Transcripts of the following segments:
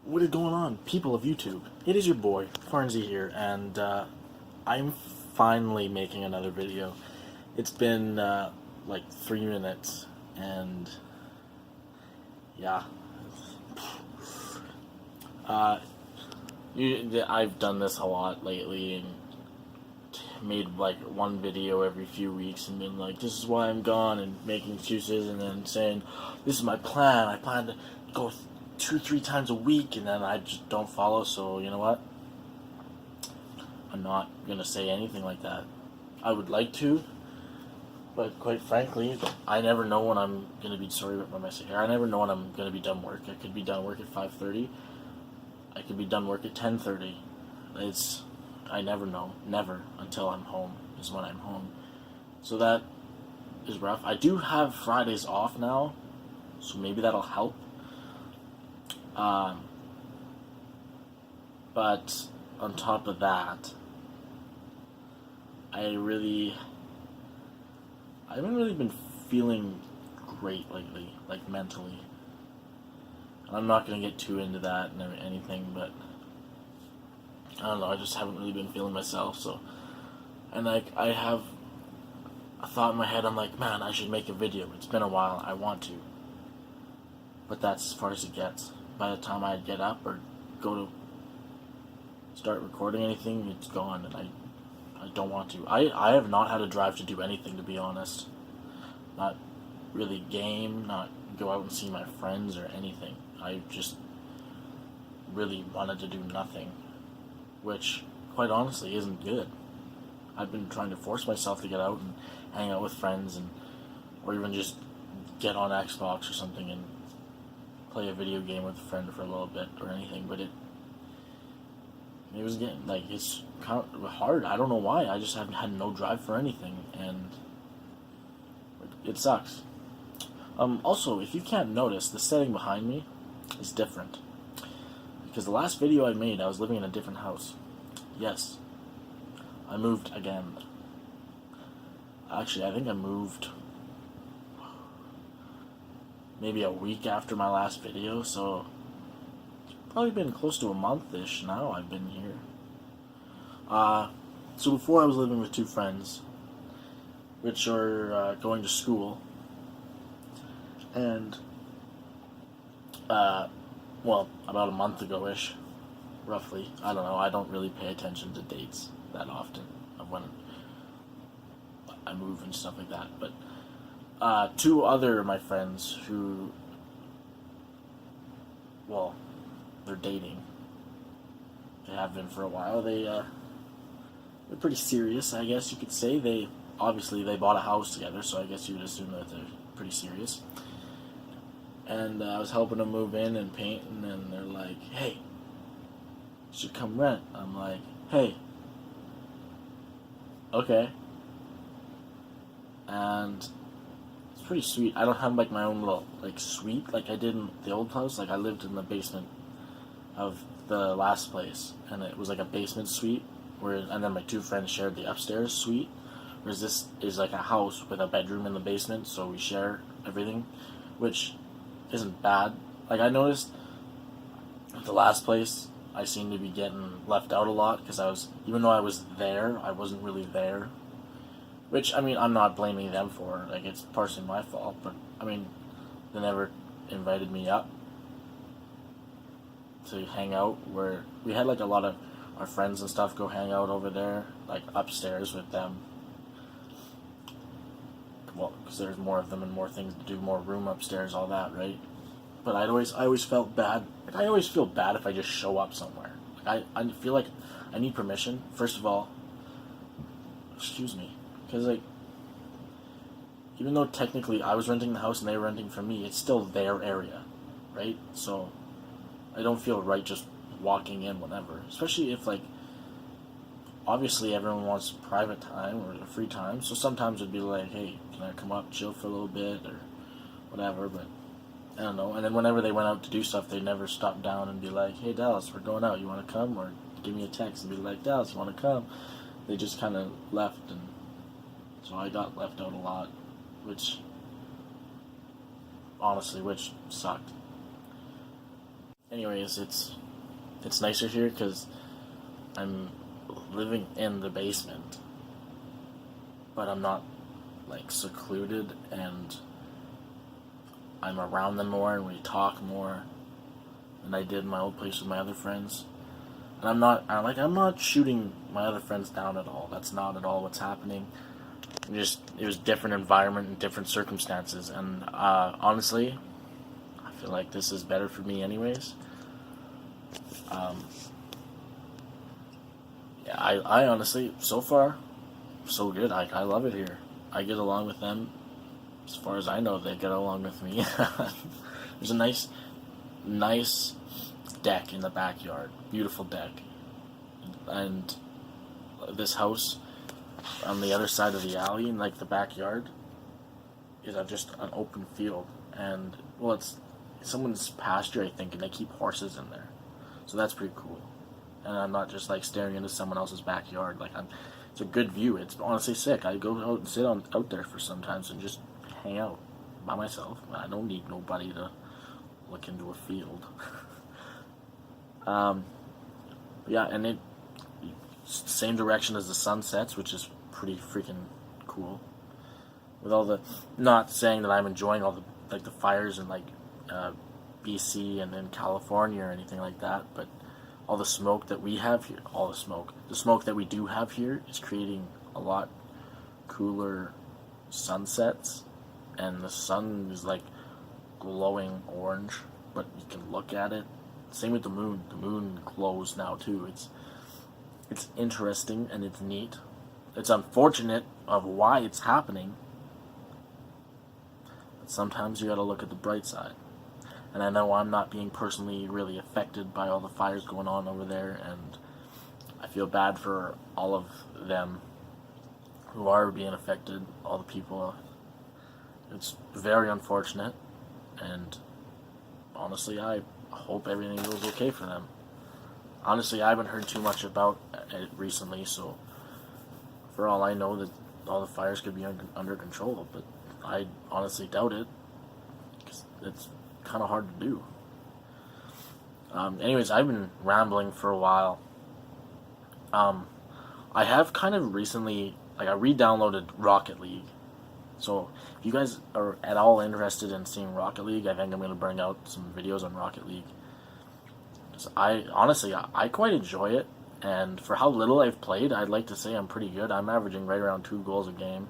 What is going on, people of YouTube? It is your boy, Farnsey here, and I'm finally making another video. It's been like 3 minutes, and yeah. Uh, I've done this a lot lately, and made like one video every few weeks and been like, this is why I'm gone, and making excuses, and then saying, this is my plan. I plan to go 2-3 times a week, and then I just don't follow. So you know what? I'm not gonna say anything like that. I would like to, but quite frankly, I never know when I'm gonna be. Sorry about my mess here. I never know when I'm gonna be done work. I could be done work at 5:30. I could be done work at 10:30. I never know. Never until I'm home is when I'm home. So that is rough. I do have Fridays off now, so maybe that'll help. Um, but on top of that, I haven't really been feeling great lately, like mentally. I'm not gonna get too into that and anything, but I don't know. I just haven't really been feeling myself. So, and like I have a thought in my head. I'm like, man, I should make a video. It's been a while. I want to, but that's as far as it gets. By the time I get up or go to start recording anything, it's gone, and I don't want to. I have not had a drive to do anything, to be honest. Not really game, not go out and see my friends or anything. I just really wanted to do nothing, which, quite honestly, isn't good. I've been trying to force myself to get out and hang out with friends, or even just get on Xbox or something and play a video game with a friend for a little bit or anything, but it was getting, like, it's kind of hard. I don't know why. I just haven't had no drive for anything, and it sucks. Also, if you can't notice, the setting behind me is different. Because the last video I made, I was living in a different house. Yes. I moved again. Actually, I think I moved maybe a week after my last video, so it's probably been close to a month-ish now I've been here. So before I was living with two friends, which are going to school, and well, about a month ago-ish, roughly. I don't know. I don't really pay attention to dates that often of when I move and stuff like that. But two other of my friends who, well, they're dating. They have been for a while. They're pretty serious, I guess you could say. They bought a house together, so I guess you would assume that they're pretty serious. And I was helping them move in and paint, and then they're like, hey, you should come rent. I'm like, hey, okay. And it's pretty sweet. I don't have like my own little like suite like I did in the old house. Like I lived in the basement of the last place, and it was like a basement suite and then my two friends shared the upstairs suite. Whereas this is like a house with a bedroom in the basement, so we share everything, which isn't bad. Like I noticed at the last place, I seemed to be getting left out a lot because even though I was there, I wasn't really there. Which, I mean, I'm not blaming them for. Like, it's partially my fault, but I mean, they never invited me up to hang out. Where we had like a lot of our friends and stuff go hang out over there, like upstairs with them. Well, because there's more of them and more things to do, more room upstairs, all that, right? But I always felt bad. Like, I always feel bad if I just show up somewhere. Like, I feel like I need permission. First of all, excuse me, because like, even though technically I was renting the house and they were renting from me, it's still their area, right? So I don't feel right just walking in whenever, especially if like, obviously everyone wants private time or free time, so sometimes it'd be like, hey, can I come up, chill for a little bit, or whatever, but I don't know. And then whenever they went out to do stuff, they never stopped down and be like, hey, Dallas, we're going out, you want to come? Or give me a text and be like, Dallas, you want to come? They just kind of left, and so I got left out a lot, which sucked. Anyways, it's nicer here because I'm living in the basement, but I'm not like secluded, and I'm around them more, and we talk more than I did in my old place with my other friends. And I'm not shooting my other friends down at all. That's not at all what's happening. It was different environment and different circumstances, and honestly, I feel like this is better for me, anyways. Um, yeah, I honestly, so far, so good. I love it here. I get along with them. As far as I know, they get along with me. There's a nice deck in the backyard. Beautiful deck. And this house on the other side of the alley, in like the backyard, is just an open field. And, well, it's someone's pasture, I think, and they keep horses in there. So that's pretty cool. And I'm not just like staring into someone else's backyard. It's a good view. It's honestly sick. I go out and sit out there for sometimes and just hang out by myself. I don't need nobody to look into a field. um, yeah, and it same direction as the sun sets, which is pretty freaking cool. With all the, not saying that I'm enjoying all the fires in BC and in California or anything like that, but all the smoke that we have here, the smoke that we do have here is creating a lot cooler sunsets, and the sun is like glowing orange, but you can look at it. Same with the moon. The moon glows now too. It's interesting and it's neat. It's unfortunate of why it's happening, but sometimes you gotta look at the bright side. And I know I'm not being personally really affected by all the fires going on over there, and I feel bad for all of them who are being affected, all the people. It's very unfortunate, and honestly, I hope everything goes okay for them. Honestly, I haven't heard too much about it recently, so for all I know, that all the fires could be under control, but I honestly doubt it, because it's kind of hard to do. Anyways, I've been rambling for a while. I have kind of recently, I re-downloaded Rocket League. So if you guys are at all interested in seeing Rocket League, I think I'm going to bring out some videos on Rocket League. I quite enjoy it, and for how little I've played, I'd like to say I'm pretty good. I'm averaging right around 2 goals a game.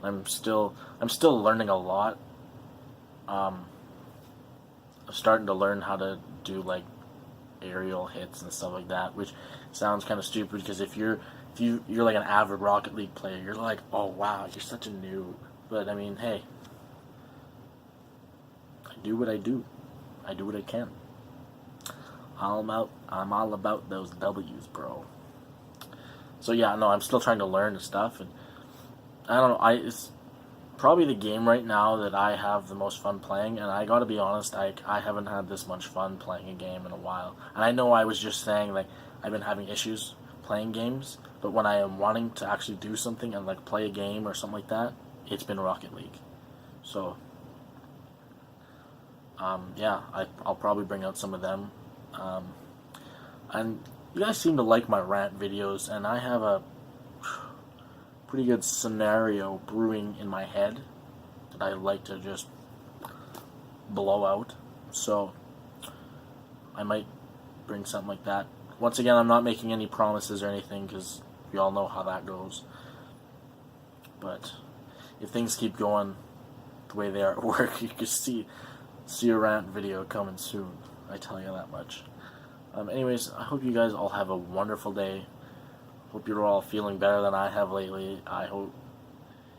I'm still learning a lot. I'm starting to learn how to do aerial hits and stuff like that, which sounds kind of stupid because if you're like an avid Rocket League player, you're like, oh wow, you're such a noob. But I mean, hey, I do what I do. I do what I can. I'm all about those W's, bro. So yeah, no, I'm still trying to learn the stuff, and I don't know. It's probably the game right now that I have the most fun playing, and I gotta be honest, I haven't had this much fun playing a game in a while. And I know I was just saying I've been having issues playing games, but when I am wanting to actually do something and play a game or something like that, it's been Rocket League. So yeah, I'll probably bring out some of them. And you guys seem to like my rant videos, and I have a pretty good scenario brewing in my head that I like to just blow out. So I might bring something like that. Once again, I'm not making any promises or anything because we all know how that goes. But if things keep going the way they are at work, you can see a rant video coming soon. I tell you that much. Anyways, I hope you guys all have a wonderful day. Hope you're all feeling better than I have lately. I hope,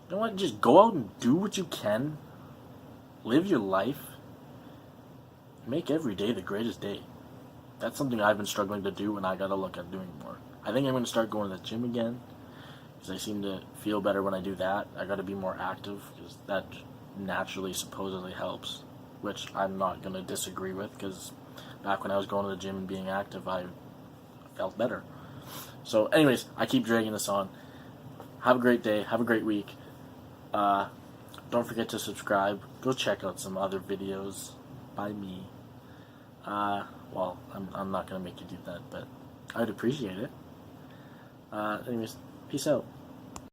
you know what, just go out and do what you can. Live your life. Make every day the greatest day. That's something I've been struggling to do, and I gotta look at doing more. I think I'm gonna start going to the gym again, because I seem to feel better when I do that. I gotta be more active, because that naturally, supposedly helps, which I'm not gonna disagree with, because back when I was going to the gym and being active, I felt better. So anyways, I keep dragging this on. Have a great day. Have a great week. Don't forget to subscribe. Go check out some other videos by me. Well, I'm not gonna make you do that, but I'd appreciate it. Anyways, peace out.